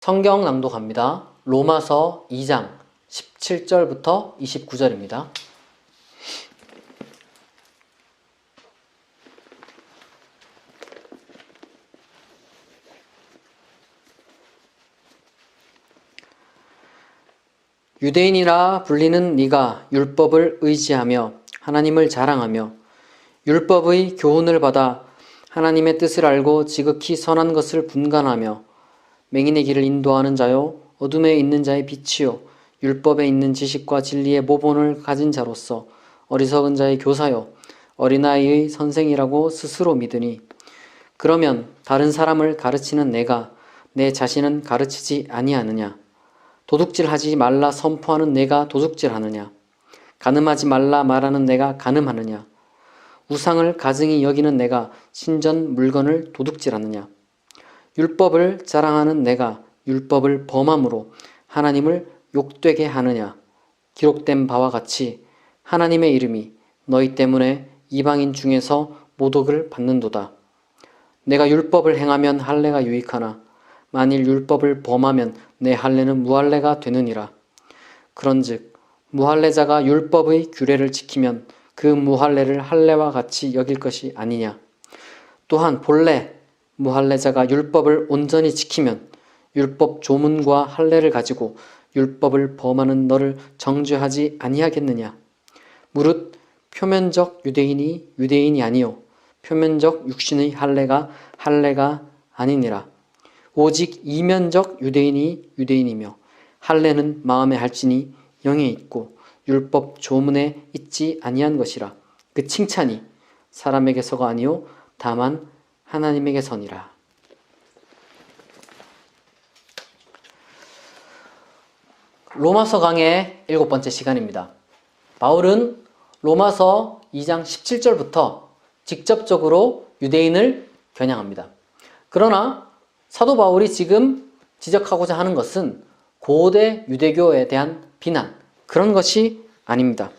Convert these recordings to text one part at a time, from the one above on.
성경 낭독합니다. 로마서 2장 17절부터 29절입니다. 유대인이라 불리는 네가 율법을 의지하며 하나님을 자랑하며 율법의 교훈을 받아 하나님의 뜻을 알고 지극히 선한 것을 분간하며 맹인의 길을 인도하는 자요 어둠에 있는 자의 빛이요 율법에 있는 지식과 진리의 모본을 가진 자로서 어리석은 자의 교사요 어린아이의 선생이라고 스스로 믿으니 그러면 다른 사람을 가르치는 내가 내 자신은 가르치지 아니하느냐? 도둑질하지 말라 선포하는 내가 도둑질하느냐? 간음하지 말라 말하는 내가 간음하느냐? 우상을 가증히 여기는 내가 신전 물건을 도둑질하느냐? 율법을 자랑하는 내가 율법을 범함으로 하나님을 욕되게 하느냐? 기록된 바와 같이 하나님의 이름이 너희 때문에 이방인 중에서 모독을 받는도다. 내가 율법을 행하면 할례가 유익하나 만일 율법을 범하면 내 할례는 무할례가 되느니라. 그런즉 무할례자가 율법의 규례를 지키면 그 무할례를 할례와 같이 여길 것이 아니냐. 또한 본래 무할례자가 율법을 온전히 지키면 율법 조문과 할례를 가지고 율법을 범하는 너를 정죄하지 아니하겠느냐. 무릇 표면적 유대인이 유대인이 아니요 표면적 육신의 할례가 할례가 아니니라. 오직 이면적 유대인이 유대인이며 할례는 마음에 할지니 영에 있고 율법 조문에 있지 아니한 것이라. 그 칭찬이 사람에게서가 아니요 다만 하나님에게서니라. 로마서 강의 7번째 시간입니다. 바울은 로마서 2장 17절부터 직접적으로 유대인을 겨냥합니다. 그러나 사도 바울이 지금 지적하고자 하는 것은 고대 유대교에 대한 비난, 그런 것이 아닙니다.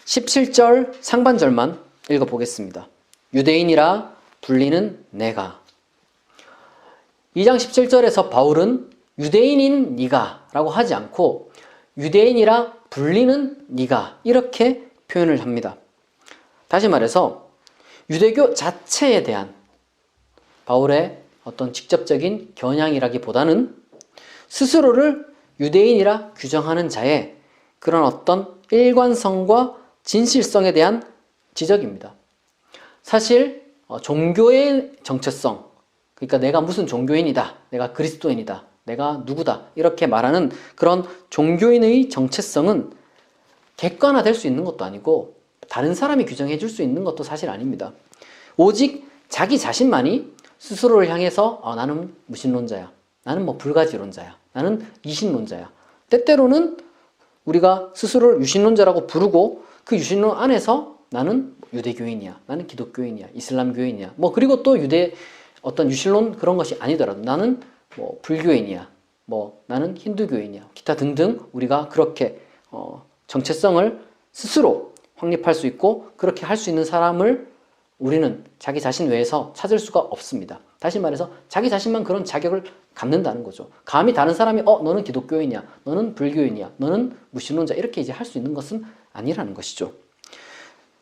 17절 상반절만 읽어보겠습니다. 유대인이라 불리는 내가. 2장 17절에서 바울은 유대인인 네가 라고 하지 않고 유대인이라 불리는 네가 이렇게 표현을 합니다. 다시 말해서 유대교 자체에 대한 바울의 어떤 직접적인 겨냥이라기보다는 스스로를 유대인이라 규정하는 자의 그런 어떤 일관성과 진실성에 대한 지적입니다. 사실 종교의 정체성, 그러니까 내가 무슨 종교인이다, 내가 그리스도인이다, 내가 누구다 이렇게 말하는 그런 종교인의 정체성은 객관화될 수 있는 것도 아니고 다른 사람이 규정해 줄 수 있는 것도 사실 아닙니다. 오직 자기 자신만이 스스로를 향해서 나는 무신론자야, 나는 불가지론자야, 나는 이신론자야. 때때로는 우리가 스스로를 유신론자라고 부르고 그 유신론 안에서 나는 유대교인이야, 나는 기독교인이야, 이슬람교인이야, 그리고 또 어떤 유신론 그런 것이 아니더라도 나는 불교인이야, 나는 힌두교인이야, 기타 등등 우리가 그렇게 정체성을 스스로 확립할 수 있고 그렇게 할 수 있는 사람을 우리는 자기 자신 외에서 찾을 수가 없습니다. 다시 말해서 자기 자신만 그런 자격을 갖는다는 거죠. 감히 다른 사람이 너는 기독교인이야, 너는 불교인이야, 너는 무신론자 이렇게 이제 할 수 있는 것은 아니라는 것이죠.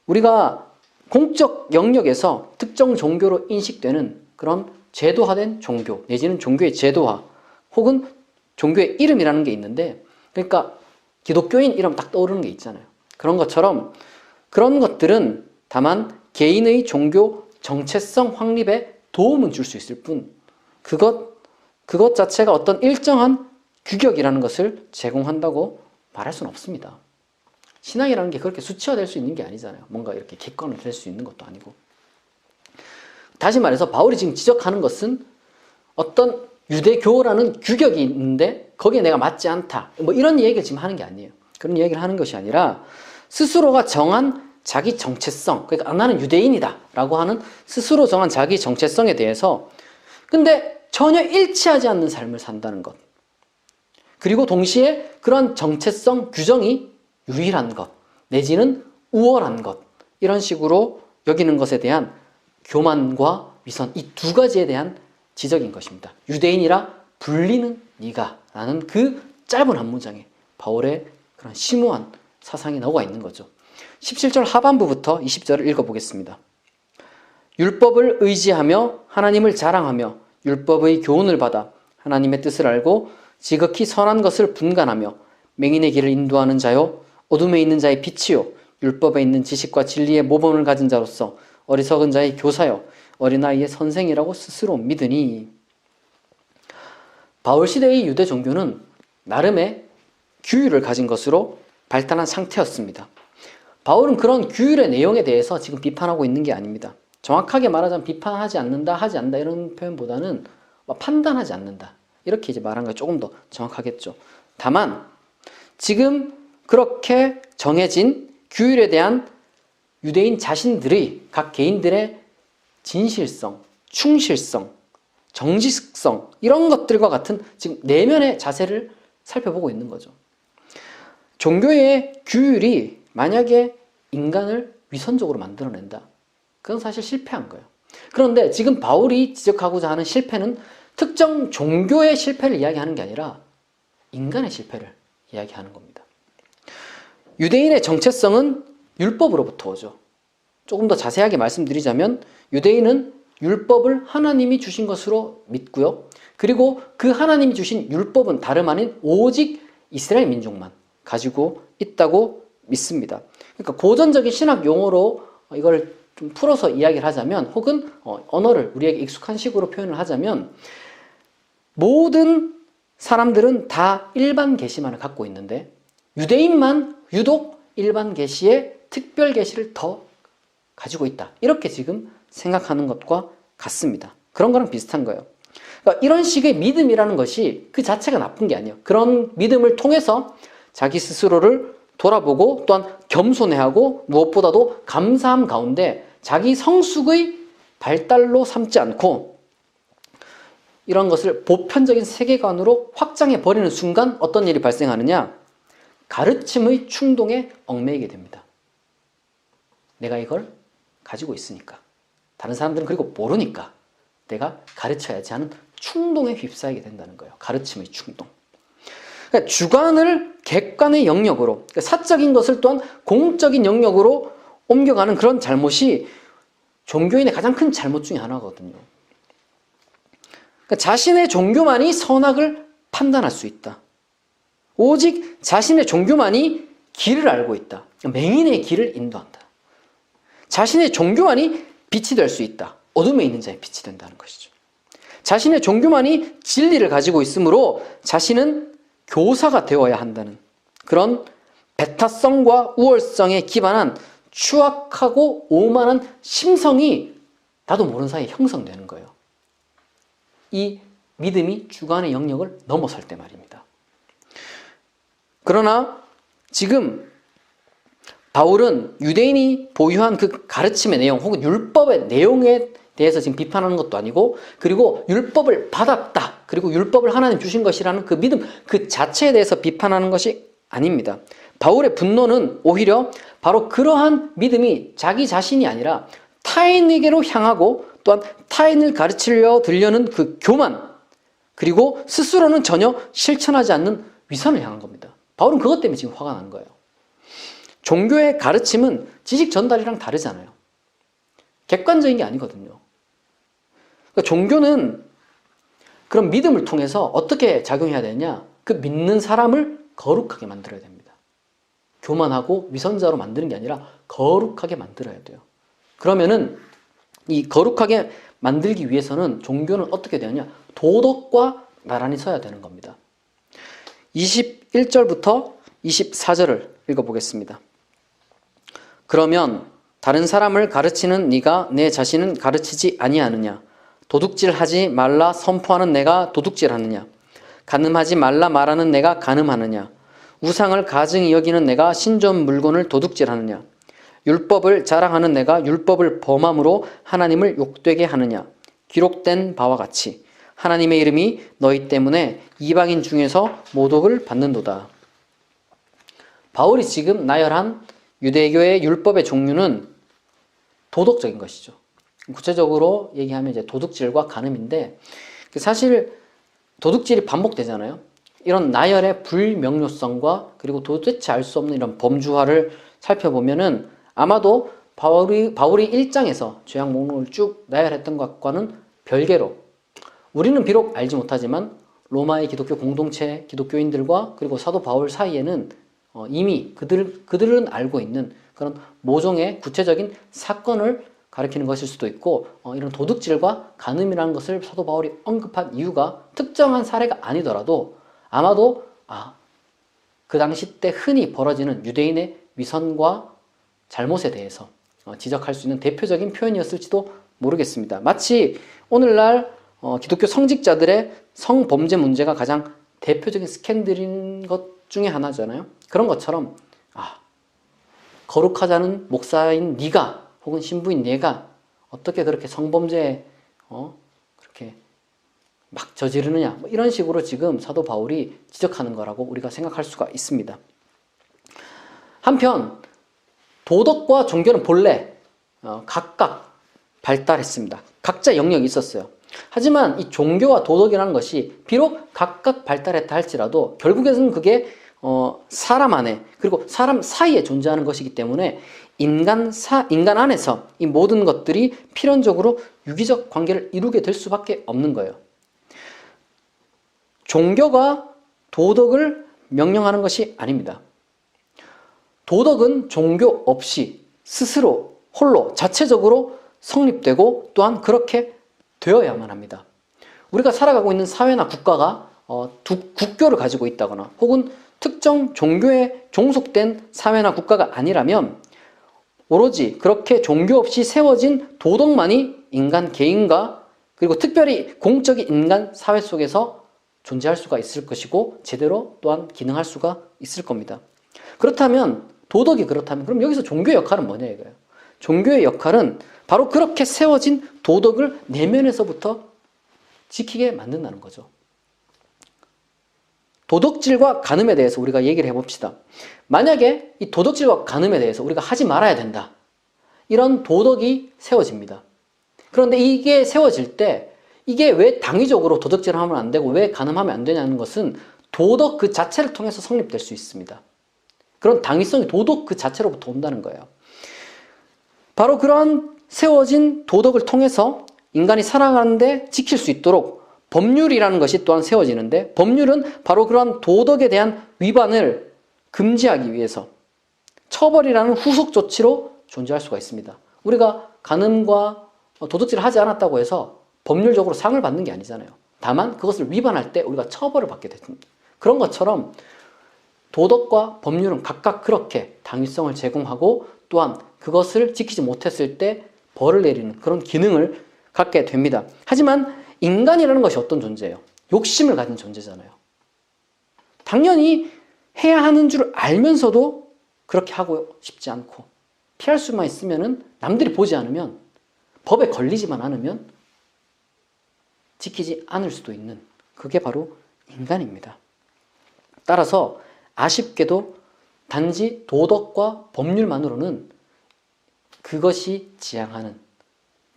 우리가 공적 영역에서 특정 종교로 인식되는 그런 제도화된 종교 내지는 종교의 제도화 혹은 종교의 이름이라는 게 있는데, 그러니까 기독교인 이름 딱 떠오르는 게 있잖아요. 그런 것처럼 그런 것들은 다만 개인의 종교 정체성 확립에 도움은 줄 수 있을 뿐 그것 자체가 어떤 일정한 규격이라는 것을 제공한다고 말할 수는 없습니다. 신앙이라는 게 그렇게 수치화될 수 있는 게 아니잖아요. 뭔가 이렇게 객관화될 수 있는 것도 아니고. 다시 말해서 바울이 지금 지적하는 것은 어떤 유대교라는 규격이 있는데 거기에 내가 맞지 않다, 이런 얘기를 지금 하는 게 아니에요. 그런 얘기를 하는 것이 아니라 스스로가 정한 자기 정체성, 그러니까 나는 유대인이다 라고 하는 스스로 정한 자기 정체성에 대해서 근데 전혀 일치하지 않는 삶을 산다는 것, 그리고 동시에 그런 정체성 규정이 유일한 것 내지는 우월한 것, 이런 식으로 여기는 것에 대한 교만과 위선, 이 두 가지에 대한 지적인 것입니다. 유대인이라 불리는 네가 라는 그 짧은 한 문장에 바울의 그런 심오한 사상이 나오고 있는 거죠. 17절 하반부부터 20절을 읽어보겠습니다. 율법을 의지하며 하나님을 자랑하며 율법의 교훈을 받아 하나님의 뜻을 알고 지극히 선한 것을 분간하며 맹인의 길을 인도하는 자요 어둠에 있는 자의 빛이요 율법에 있는 지식과 진리의 모범을 가진 자로서 어리석은 자의 교사요 어린아이의 선생이라고 스스로 믿으니. 바울 시대의 유대 종교는 나름의 규율을 가진 것으로 발달한 상태였습니다. 바울은 그런 규율의 내용에 대해서 지금 비판하고 있는 게 아닙니다. 정확하게 말하자면 비판하지 않는다, 하지 않는다 이런 표현보다는 판단하지 않는다 이렇게 이제 말한 게 조금 더 정확하겠죠. 다만 지금 그렇게 정해진 규율에 대한 유대인 자신들의 각 개인들의 진실성, 충실성, 정직성 이런 것들과 같은 지금 내면의 자세를 살펴보고 있는 거죠. 종교의 규율이 만약에 인간을 위선적으로 만들어낸다. 그건 사실 실패한 거예요. 그런데 지금 바울이 지적하고자 하는 실패는 특정 종교의 실패를 이야기하는 게 아니라 인간의 실패를 이야기하는 겁니다. 유대인의 정체성은 율법으로부터 오죠. 조금 더 자세하게 말씀드리자면 유대인은 율법을 하나님이 주신 것으로 믿고요. 그리고 그 하나님이 주신 율법은 다름 아닌 오직 이스라엘 민족만 가지고 있다고 믿습니다. 그러니까 고전적인 신학 용어로 이걸 좀 풀어서 이야기를 하자면 혹은 언어를 우리에게 익숙한 식으로 표현을 하자면 모든 사람들은 다 일반 계시만을 갖고 있는데 유대인만 유독 일반 계시에 특별 계시를 더 가지고 있다. 이렇게 지금 생각하는 것과 같습니다. 그런 거랑 비슷한 거예요. 그러니까 이런 식의 믿음이라는 것이 그 자체가 나쁜 게 아니에요. 그런 믿음을 통해서 자기 스스로를 돌아보고 또한 겸손해하고 무엇보다도 감사함 가운데 자기 성숙의 발달로 삼지 않고 이런 것을 보편적인 세계관으로 확장해 버리는 순간 어떤 일이 발생하느냐? 가르침의 충동에 얽매이게 됩니다. 내가 이걸 가지고 있으니까. 다른 사람들은 그리고 모르니까 내가 가르쳐야지 하는 충동에 휩싸이게 된다는 거예요. 가르침의 충동. 그러니까 주관을 객관의 영역으로, 그러니까 사적인 것을 또한 공적인 영역으로 옮겨가는 그런 잘못이 종교인의 가장 큰 잘못 중에 하나거든요. 그러니까 자신의 종교만이 선악을 판단할 수 있다. 오직 자신의 종교만이 길을 알고 있다. 맹인의 길을 인도한다. 자신의 종교만이 빛이 될 수 있다. 어둠에 있는 자의 빛이 된다는 것이죠. 자신의 종교만이 진리를 가지고 있으므로 자신은 교사가 되어야 한다는 그런 배타성과 우월성에 기반한 추악하고 오만한 심성이 나도 모르는 사이에 형성되는 거예요. 이 믿음이 주관의 영역을 넘어설 때 말입니다. 그러나 지금 바울은 유대인이 보유한 그 가르침의 내용 혹은 율법의 내용에 대해서 지금 비판하는 것도 아니고 그리고 율법을 받았다. 그리고 율법을 하나님 주신 것이라는 그 믿음 그 자체에 대해서 비판하는 것이 아닙니다. 바울의 분노는 오히려 바로 그러한 믿음이 자기 자신이 아니라 타인에게로 향하고 또한 타인을 가르치려 들려는 그 교만 그리고 스스로는 전혀 실천하지 않는 위선을 향한 겁니다. 바울은 그것 때문에 지금 화가 난 거예요. 종교의 가르침은 지식 전달이랑 다르잖아요. 객관적인 게 아니거든요. 그러니까 종교는 그런 믿음을 통해서 어떻게 작용해야 되냐? 그 믿는 사람을 거룩하게 만들어야 됩니다. 교만하고 위선자로 만드는 게 아니라 거룩하게 만들어야 돼요. 그러면은 이 거룩하게 만들기 위해서는 종교는 어떻게 되느냐? 도덕과 나란히 서야 되는 겁니다. 21절부터 24절을 읽어보겠습니다. 그러면 다른 사람을 가르치는 네가 내 자신은 가르치지 아니하느냐? 도둑질하지 말라 선포하는 내가 도둑질하느냐? 간음하지 말라 말하는 내가 간음하느냐? 우상을 가증히 여기는 내가 신전 물건을 도둑질하느냐? 율법을 자랑하는 내가 율법을 범함으로 하나님을 욕되게 하느냐? 기록된 바와 같이 하나님의 이름이 너희 때문에 이방인 중에서 모독을 받는도다. 바울이 지금 나열한 유대교의 율법의 종류는 도덕적인 것이죠. 구체적으로 얘기하면 이제 도둑질과 간음인데 사실 도둑질이 반복되잖아요. 이런 나열의 불명료성과 그리고 도대체 알 수 없는 이런 범주화를 살펴보면은 아마도 바울이 1장에서 죄악 목록을 쭉 나열했던 것과는 별개로 우리는 비록 알지 못하지만 로마의 기독교 공동체 기독교인들과 그리고 사도 바울 사이에는 이미 그들은 알고 있는 그런 모종의 구체적인 사건을 가리키는 것일 수도 있고 이런 도둑질과 간음이라는 것을 사도 바울이 언급한 이유가 특정한 사례가 아니더라도 아마도 그 당시 때 흔히 벌어지는 유대인의 위선과 잘못에 대해서 지적할 수 있는 대표적인 표현이었을지도 모르겠습니다. 마치 오늘날 기독교 성직자들의 성범죄 문제가 가장 대표적인 스캔들인 것 중에 하나잖아요. 그런 것처럼 거룩하자는 목사인 네가 혹은 신부인 네가 어떻게 그렇게 성범죄에 그렇게 막 저지르느냐 이런 식으로 지금 사도 바울이 지적하는 거라고 우리가 생각할 수가 있습니다. 한편 도덕과 종교는 본래 각각 발달했습니다. 각자 영역이 있었어요. 하지만 이 종교와 도덕이라는 것이 비록 각각 발달했다 할지라도 결국에는 그게 사람 안에 그리고 사람 사이에 존재하는 것이기 때문에 인간 안에서 이 모든 것들이 필연적으로 유기적 관계를 이루게 될 수밖에 없는 거예요. 종교가 도덕을 명령하는 것이 아닙니다. 도덕은 종교 없이 스스로 홀로 자체적으로 성립되고 또한 그렇게 되어야만 합니다. 우리가 살아가고 있는 사회나 국가가 국교를 가지고 있다거나 혹은 특정 종교에 종속된 사회나 국가가 아니라면 오로지 그렇게 종교 없이 세워진 도덕만이 인간 개인과 그리고 특별히 공적인 인간 사회 속에서 존재할 수가 있을 것이고 제대로 또한 기능할 수가 있을 겁니다. 그렇다면 도덕이 그렇다면 그럼 여기서 종교의 역할은 뭐냐 이거예요. 종교의 역할은 바로 그렇게 세워진 도덕을 내면에서부터 지키게 만든다는 거죠. 도덕질과 간음에 대해서 우리가 얘기를 해봅시다. 만약에 이 도덕질과 간음에 대해서 우리가 하지 말아야 된다. 이런 도덕이 세워집니다. 그런데 이게 세워질 때 이게 왜 당위적으로 도덕질을 하면 안 되고 왜 간음하면 안 되냐는 것은 도덕 그 자체를 통해서 성립될 수 있습니다. 그런 당위성이 도덕 그 자체로부터 온다는 거예요. 바로 그러한 세워진 도덕을 통해서 인간이 살아가는데 지킬 수 있도록 법률이라는 것이 또한 세워지는데 법률은 바로 그러한 도덕에 대한 위반을 금지하기 위해서 처벌이라는 후속 조치로 존재할 수가 있습니다. 우리가 간음과 도덕질을 하지 않았다고 해서 법률적으로 상을 받는 게 아니잖아요. 다만 그것을 위반할 때 우리가 처벌을 받게 됩니다. 그런 것처럼 도덕과 법률은 각각 그렇게 당위성을 제공하고 또한 그것을 지키지 못했을 때 벌을 내리는 그런 기능을 갖게 됩니다. 하지만 인간이라는 것이 어떤 존재예요? 욕심을 가진 존재잖아요. 당연히 해야 하는 줄 알면서도 그렇게 하고 싶지 않고 피할 수만 있으면은 남들이 보지 않으면 법에 걸리지만 않으면 지키지 않을 수도 있는 그게 바로 인간입니다. 따라서 아쉽게도 단지 도덕과 법률만으로는 그것이 지향하는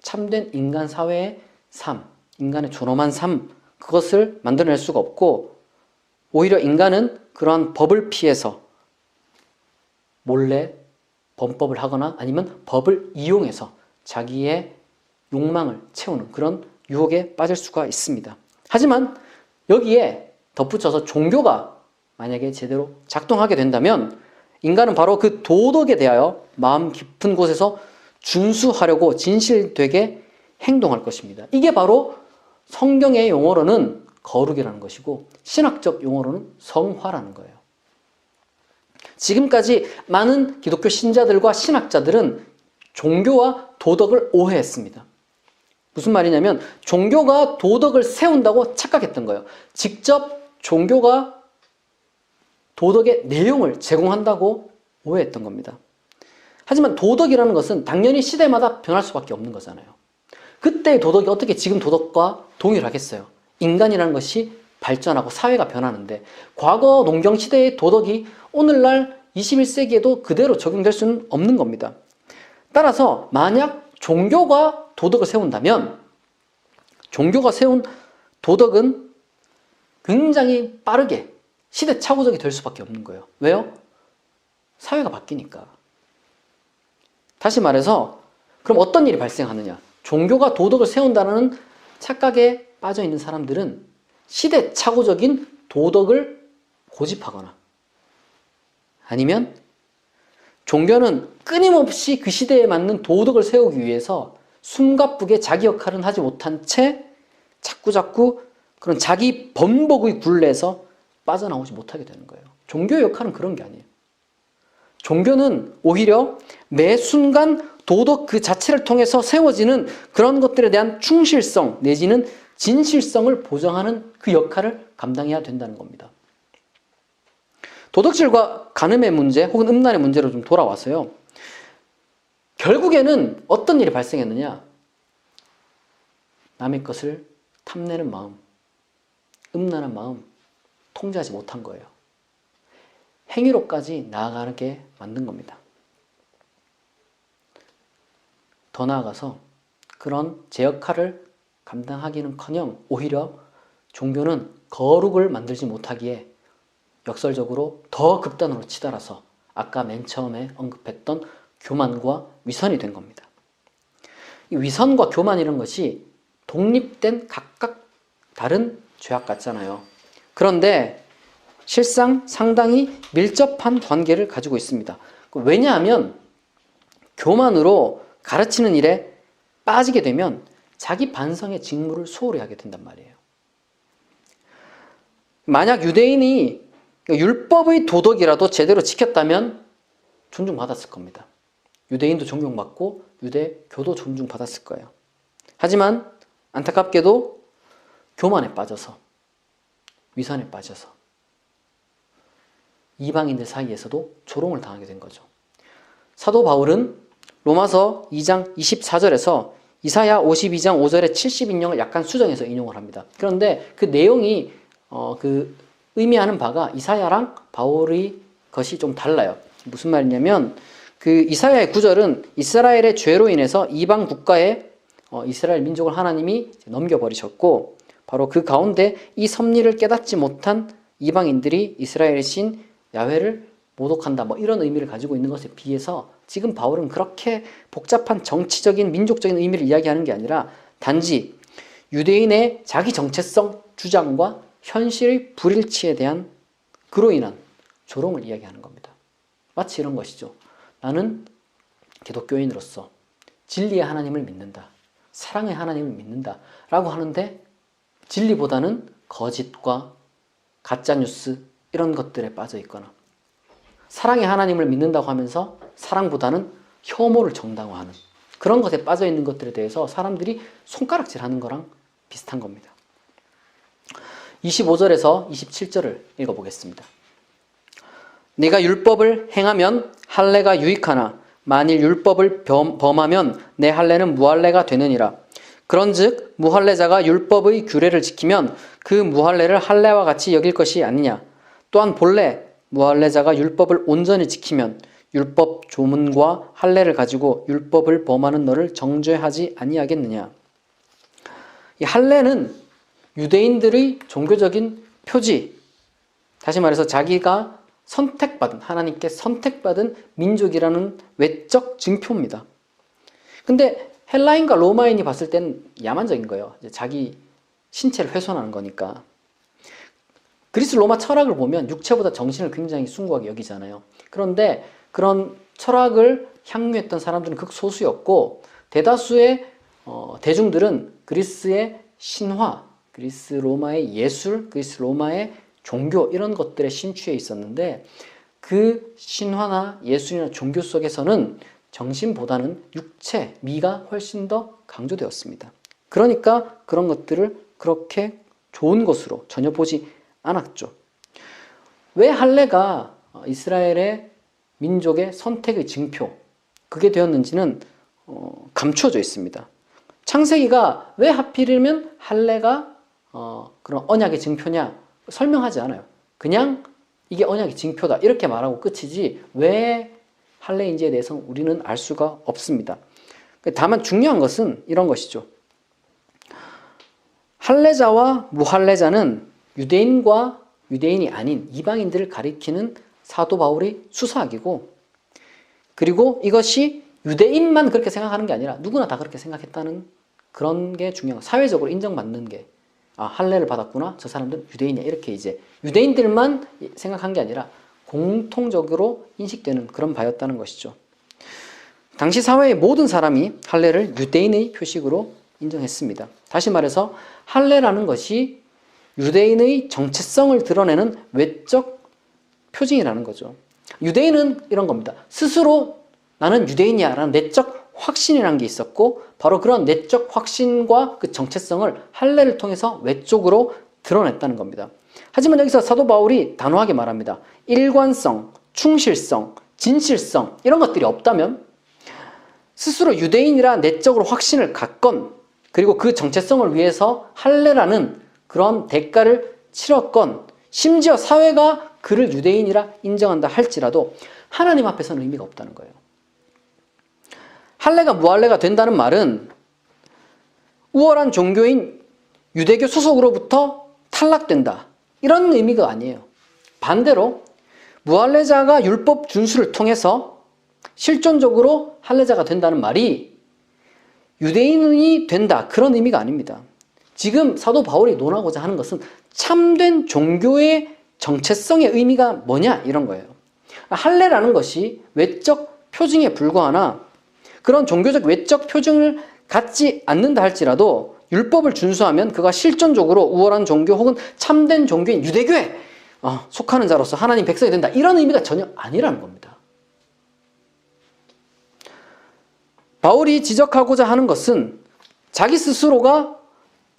참된 인간 사회의 삶, 인간의 존엄한 삶, 그것을 만들어낼 수가 없고 오히려 인간은 그러한 법을 피해서 몰래 범법을 하거나 아니면 법을 이용해서 자기의 욕망을 채우는 그런 유혹에 빠질 수가 있습니다. 하지만 여기에 덧붙여서 종교가 만약에 제대로 작동하게 된다면 인간은 바로 그 도덕에 대하여 마음 깊은 곳에서 준수하려고 진실되게 행동할 것입니다. 이게 바로 성경의 용어로는 거룩이라는 것이고 신학적 용어로는 성화라는 거예요. 지금까지 많은 기독교 신자들과 신학자들은 종교와 도덕을 오해했습니다. 무슨 말이냐면 종교가 도덕을 세운다고 착각했던 거예요. 직접 종교가 도덕의 내용을 제공한다고 오해했던 겁니다. 하지만 도덕이라는 것은 당연히 시대마다 변할 수밖에 없는 거잖아요. 그때의 도덕이 어떻게 지금 도덕과 동일하겠어요? 인간이라는 것이 발전하고 사회가 변하는데 과거 농경 시대의 도덕이 오늘날 21세기에도 그대로 적용될 수는 없는 겁니다. 따라서 만약 종교가 도덕을 세운다면 종교가 세운 도덕은 굉장히 빠르게 시대착오적이 될 수밖에 없는 거예요. 왜요? 사회가 바뀌니까. 다시 말해서 그럼 어떤 일이 발생하느냐? 종교가 도덕을 세운다는 착각에 빠져 있는 사람들은 시대착오적인 도덕을 고집하거나 아니면 종교는 끊임없이 그 시대에 맞는 도덕을 세우기 위해서 숨가쁘게 자기 역할은 하지 못한 채 자꾸자꾸 그런 자기 번복의 굴레에서 빠져나오지 못하게 되는 거예요. 종교의 역할은 그런 게 아니에요. 종교는 오히려 매 순간 도덕 그 자체를 통해서 세워지는 그런 것들에 대한 충실성 내지는 진실성을 보장하는 그 역할을 감당해야 된다는 겁니다. 도덕질과 간음의 문제 혹은 음란의 문제로 좀 돌아와서요. 결국에는 어떤 일이 발생했느냐? 남의 것을 탐내는 마음, 음란한 마음 통제하지 못한 거예요. 행위로까지 나아가게 만든 겁니다. 더 나아가서 그런 제 역할을 감당하기는커녕 오히려 종교는 거룩을 만들지 못하기에 역설적으로 더 극단으로 치달아서 아까 맨 처음에 언급했던 교만과 위선이 된 겁니다. 이 위선과 교만이라는 것이 독립된 각각 다른 죄악 같잖아요. 그런데 실상 상당히 밀접한 관계를 가지고 있습니다. 왜냐하면 교만으로 가르치는 일에 빠지게 되면 자기 반성의 직무를 소홀히 하게 된단 말이에요. 만약 유대인이 율법의 도덕이라도 제대로 지켰다면 존중받았을 겁니다. 유대인도 존경받고 유대교도 존중받았을 거예요. 하지만 안타깝게도 교만에 빠져서 위선에 빠져서 이방인들 사이에서도 조롱을 당하게 된 거죠. 사도 바울은 로마서 2장 24절에서 이사야 52장 5절의 70인용을 약간 수정해서 인용을 합니다. 그런데 그 내용이 그 의미하는 바가 이사야랑 바울의 것이 좀 달라요. 무슨 말이냐면 그 이사야의 구절은 이스라엘의 죄로 인해서 이방 국가에 이스라엘 민족을 하나님이 넘겨버리셨고 바로 그 가운데 이 섭리를 깨닫지 못한 이방인들이 이스라엘의 신 야훼를 모독한다 이런 의미를 가지고 있는 것에 비해서 지금 바울은 그렇게 복잡한 정치적인 민족적인 의미를 이야기하는 게 아니라 단지 유대인의 자기 정체성 주장과 현실의 불일치에 대한 그로 인한 조롱을 이야기하는 겁니다. 마치 이런 것이죠. 나는 기독교인으로서 진리의 하나님을 믿는다. 사랑의 하나님을 믿는다. 라고 하는데 진리보다는 거짓과 가짜뉴스 이런 것들에 빠져 있거나 사랑의 하나님을 믿는다고 하면서 사랑보다는 혐오를 정당화하는 그런 것에 빠져 있는 것들에 대해서 사람들이 손가락질하는 거랑 비슷한 겁니다. 25절에서 27절을 읽어보겠습니다. 네가 율법을 행하면 할례가 유익하나 만일 율법을 범하면 내 할례는 무할례가 되느니라. 그런즉 무할례자가 율법의 규례를 지키면 그 무할례를 할례와 같이 여길 것이 아니냐. 또한 본래 무할례자가 율법을 온전히 지키면 율법 조문과 할례를 가지고 율법을 범하는 너를 정죄하지 아니하겠느냐. 이 할례는 유대인들의 종교적인 표지, 다시 말해서 자기가 선택받은, 하나님께 선택받은 민족이라는 외적 증표입니다. 근데 헬라인과 로마인이 봤을 땐 야만적인 거예요. 이제 자기 신체를 훼손하는 거니까. 그리스 로마 철학을 보면 육체보다 정신을 굉장히 숭고하게 여기잖아요. 그런데 그런 철학을 향유했던 사람들은 극소수였고 대다수의 대중들은 그리스의 신화, 그리스 로마의 예술, 그리스 로마의 종교 이런 것들에 심취해 있었는데 그 신화나 예술이나 종교 속에서는 정신보다는 육체, 미가 훨씬 더 강조되었습니다. 그러니까 그런 것들을 그렇게 좋은 것으로 전혀 보지 않았죠. 왜 할례가 이스라엘의 민족의 선택의 증표, 그게 되었는지는 감추어져 있습니다. 창세기가 왜 하필이면 할례가 그런 언약의 증표냐 설명하지 않아요. 그냥 이게 언약의 증표다 이렇게 말하고 끝이지 왜 할례인지에 대해서는 우리는 알 수가 없습니다. 다만 중요한 것은 이런 것이죠. 할례자와 무할례자는 유대인과 유대인이 아닌 이방인들을 가리키는 사도 바울의 수사학이고, 그리고 이것이 유대인만 그렇게 생각하는 게 아니라 누구나 다 그렇게 생각했다는 그런 게 중요한, 사회적으로 인정받는 게, 아, 할례를 받았구나, 저 사람들은 유대인이야, 이렇게 이제 유대인들만 생각한 게 아니라 공통적으로 인식되는 그런 바였다는 것이죠. 당시 사회의 모든 사람이 할례를 유대인의 표식으로 인정했습니다. 다시 말해서 할례라는 것이 유대인의 정체성을 드러내는 외적 표징이라는 거죠. 유대인은 이런 겁니다. 스스로 나는 유대인이야 라는 내적 확신이라는 게 있었고, 바로 그런 내적 확신과 그 정체성을 할례를 통해서 외적으로 드러냈다는 겁니다. 하지만 여기서 사도 바울이 단호하게 말합니다. 일관성, 충실성, 진실성 이런 것들이 없다면, 스스로 유대인이라 내적으로 확신을 갖건, 그리고 그 정체성을 위해서 할례라는 그런 대가를 치렀건, 심지어 사회가 그를 유대인이라 인정한다 할지라도 하나님 앞에서는 의미가 없다는 거예요. 할례가 무할례가 된다는 말은 우월한 종교인 유대교 소속으로부터 탈락된다, 이런 의미가 아니에요. 반대로 무할례자가 율법 준수를 통해서 실존적으로 할례자가 된다는 말이 유대인이 된다, 그런 의미가 아닙니다. 지금 사도 바울이 논하고자 하는 것은 참된 종교의 정체성의 의미가 뭐냐, 이런 거예요. 할례라는 것이 외적 표징에 불과하나, 그런 종교적 외적 표징을 갖지 않는다 할지라도 율법을 준수하면 그가 실존적으로 우월한 종교 혹은 참된 종교인 유대교에 속하는 자로서 하나님 백성이 된다, 이런 의미가 전혀 아니라는 겁니다. 바울이 지적하고자 하는 것은 자기 스스로가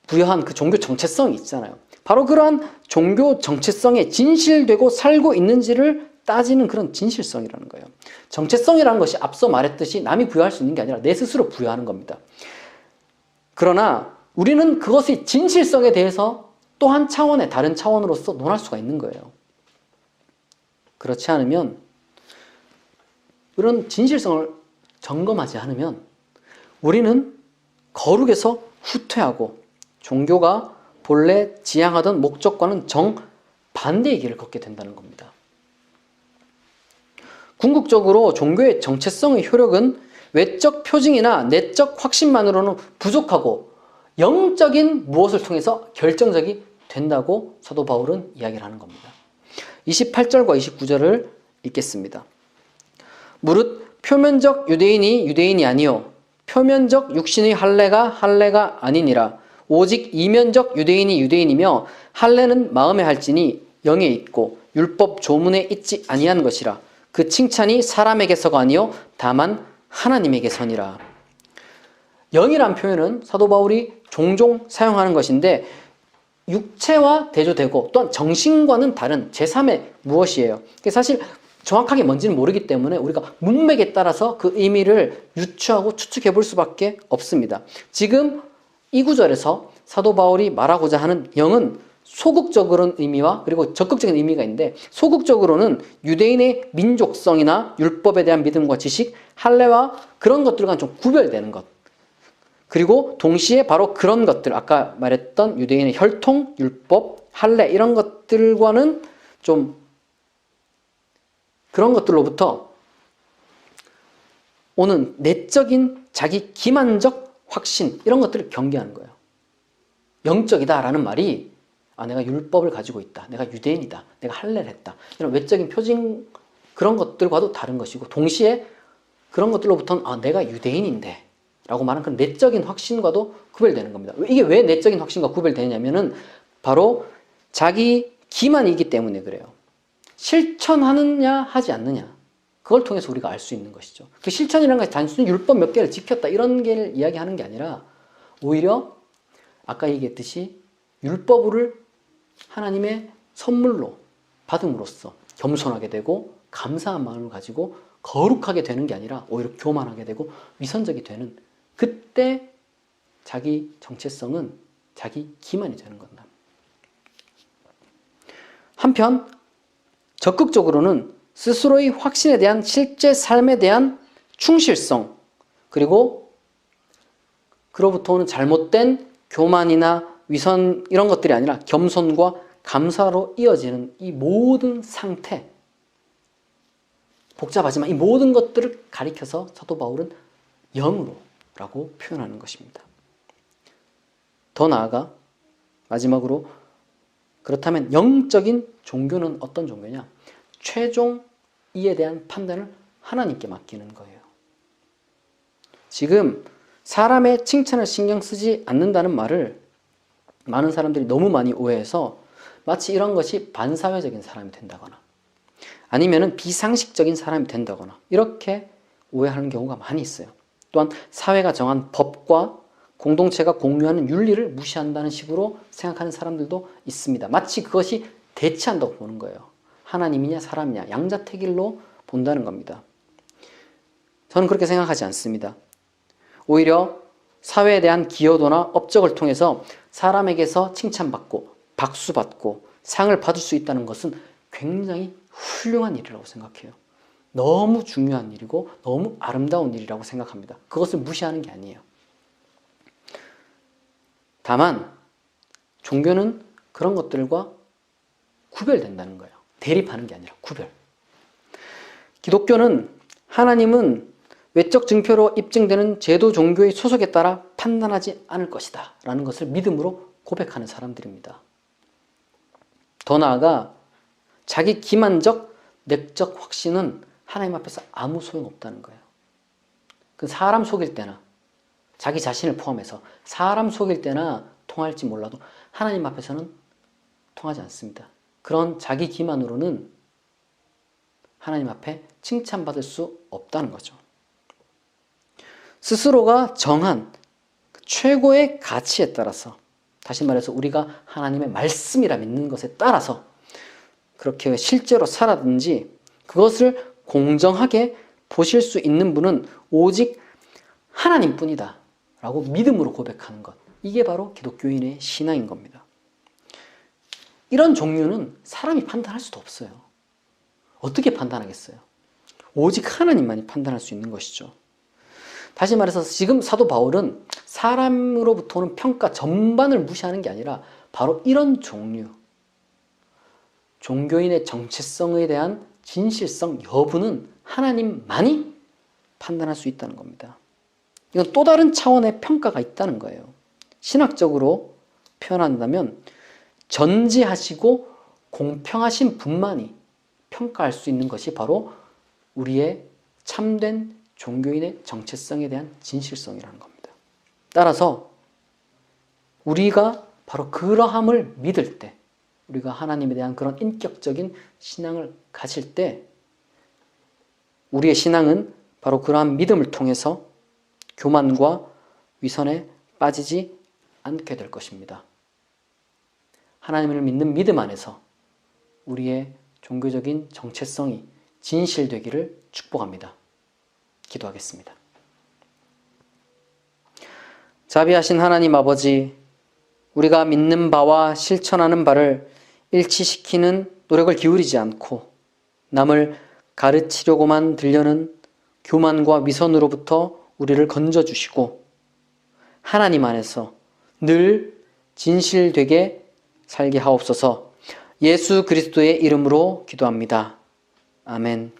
부여한 그 종교 정체성이 있잖아요. 바로 그러한 종교 정체성에 진실되고 살고 있는지를 따지는 그런 진실성이라는 거예요. 정체성이라는 것이 앞서 말했듯이 남이 부여할 수 있는 게 아니라 내 스스로 부여하는 겁니다. 그러나 우리는 그것의 진실성에 대해서 또 한 차원의 다른 차원으로서 논할 수가 있는 거예요. 그렇지 않으면, 그런 진실성을 점검하지 않으면 우리는 거룩에서 후퇴하고 종교가 본래 지향하던 목적과는 정반대의 길을 걷게 된다는 겁니다. 궁극적으로 종교의 정체성의 효력은 외적 표징이나 내적 확신만으로는 부족하고 영적인 무엇을 통해서 결정적이 된다고 사도 바울은 이야기를 하는 겁니다. 28절과 29절을 읽겠습니다. 무릇 표면적 유대인이 유대인이 아니요 표면적 육신의 할례가 아니니라. 오직 이면적 유대인이 유대인이며 할례는 마음에 할지니 영에 있고 율법 조문에 있지 아니한 것이라. 그 칭찬이 사람에게서가 아니요 다만 하나님에게서니라. 영이란 표현은 사도 바울이 종종 사용하는 것인데, 육체와 대조되고 또한 정신과는 다른 제3의 무엇이에요. 사실 정확하게 뭔지는 모르기 때문에 우리가 문맥에 따라서 그 의미를 유추하고 추측해 볼 수밖에 없습니다. 지금 이 구절에서 사도 바울이 말하고자 하는 영은 소극적인 의미와 그리고 적극적인 의미가 있는데, 소극적으로는 유대인의 민족성이나 율법에 대한 믿음과 지식, 할례와 그런 것들과 좀 구별되는 것, 그리고 동시에 바로 그런 것들, 아까 말했던 유대인의 혈통, 율법, 할례 이런 것들과는 좀 그런 것들로부터 오는 내적인 자기 기만적 확신, 이런 것들을 경계하는 거예요. 영적이다라는 말이 내가 율법을 가지고 있다, 내가 유대인이다, 내가 할례를 했다, 이런 외적인 표징 그런 것들과도 다른 것이고, 동시에 그런 것들로부터는 내가 유대인인데 라고 말하는 그런 내적인 확신과도 구별되는 겁니다. 이게 왜 내적인 확신과 구별되냐면은 바로 자기 기만이기 때문에 그래요. 실천하느냐 하지 않느냐, 그걸 통해서 우리가 알 수 있는 것이죠. 그 실천이라는 것이 단순히 율법 몇 개를 지켰다 이런 게 이야기하는 게 아니라, 오히려 아까 얘기했듯이 율법을 하나님의 선물로 받음으로써 겸손하게 되고 감사한 마음을 가지고 거룩하게 되는 게 아니라 오히려 교만하게 되고 위선적이 되는, 그때 자기 정체성은 자기 기만이 되는 겁니다. 한편 적극적으로는 스스로의 확신에 대한 실제 삶에 대한 충실성, 그리고 그로부터 오는 잘못된 교만이나 위선 이런 것들이 아니라 겸손과 감사로 이어지는 이 모든 상태, 복잡하지만 이 모든 것들을 가리켜서 사도 바울은 영으로라고 표현하는 것입니다. 더 나아가 마지막으로 그렇다면 영적인 종교는 어떤 종교냐? 최종 이에 대한 판단을 하나님께 맡기는 거예요. 지금 사람의 칭찬을 신경 쓰지 않는다는 말을 많은 사람들이 너무 많이 오해해서 마치 이런 것이 반사회적인 사람이 된다거나 아니면 비상식적인 사람이 된다거나 이렇게 오해하는 경우가 많이 있어요. 또한 사회가 정한 법과 공동체가 공유하는 윤리를 무시한다는 식으로 생각하는 사람들도 있습니다. 마치 그것이 대치한다고 보는 거예요. 하나님이냐 사람이냐 양자택일로 본다는 겁니다. 저는 그렇게 생각하지 않습니다. 오히려 사회에 대한 기여도나 업적을 통해서 사람에게서 칭찬받고 박수받고 상을 받을 수 있다는 것은 굉장히 훌륭한 일이라고 생각해요. 너무 중요한 일이고 너무 아름다운 일이라고 생각합니다. 그것을 무시하는 게 아니에요. 다만 종교는 그런 것들과 구별된다는 거예요. 대립하는 게 아니라 구별. 기독교는 하나님은 외적 증표로 입증되는 제도 종교의 소속에 따라 판단하지 않을 것이다 라는 것을 믿음으로 고백하는 사람들입니다. 더 나아가 자기 기만적 내적 확신은 하나님 앞에서 아무 소용없다는 거예요. 그 사람 속일 때나 자기 자신을 포함해서 사람 속일 때나 통할지 몰라도 하나님 앞에서는 통하지 않습니다. 그런 자기 기만으로는 하나님 앞에 칭찬받을 수 없다는 거죠. 스스로가 정한 최고의 가치에 따라서, 다시 말해서 우리가 하나님의 말씀이라 믿는 것에 따라서 그렇게 실제로 살아든지 그것을 공정하게 보실 수 있는 분은 오직 하나님뿐이다 라고 믿음으로 고백하는 것, 이게 바로 기독교인의 신앙인 겁니다. 이런 종류는 사람이 판단할 수도 없어요. 어떻게 판단하겠어요? 오직 하나님만이 판단할 수 있는 것이죠. 다시 말해서 지금 사도 바울은 사람으로부터 오는 평가 전반을 무시하는 게 아니라 바로 이런 종류, 종교인의 정체성에 대한 진실성 여부는 하나님만이 판단할 수 있다는 겁니다. 이건 또 다른 차원의 평가가 있다는 거예요. 신학적으로 표현한다면 전지하시고 공평하신 분만이 평가할 수 있는 것이 바로 우리의 참된 종교인의 정체성에 대한 진실성이라는 겁니다. 따라서 우리가 바로 그러함을 믿을 때, 우리가 하나님에 대한 그런 인격적인 신앙을 가질 때 우리의 신앙은 바로 그러한 믿음을 통해서 교만과 위선에 빠지지 않게 될 것입니다. 하나님을 믿는 믿음 안에서 우리의 종교적인 정체성이 진실되기를 축복합니다. 기도하겠습니다. 자비하신 하나님 아버지, 우리가 믿는 바와 실천하는 바를 일치시키는 노력을 기울이지 않고 남을 가르치려고만 들려는 교만과 위선으로부터 우리를 건져주시고 하나님 안에서 늘 진실되게 살게 하옵소서. 예수 그리스도의 이름으로 기도합니다. 아멘.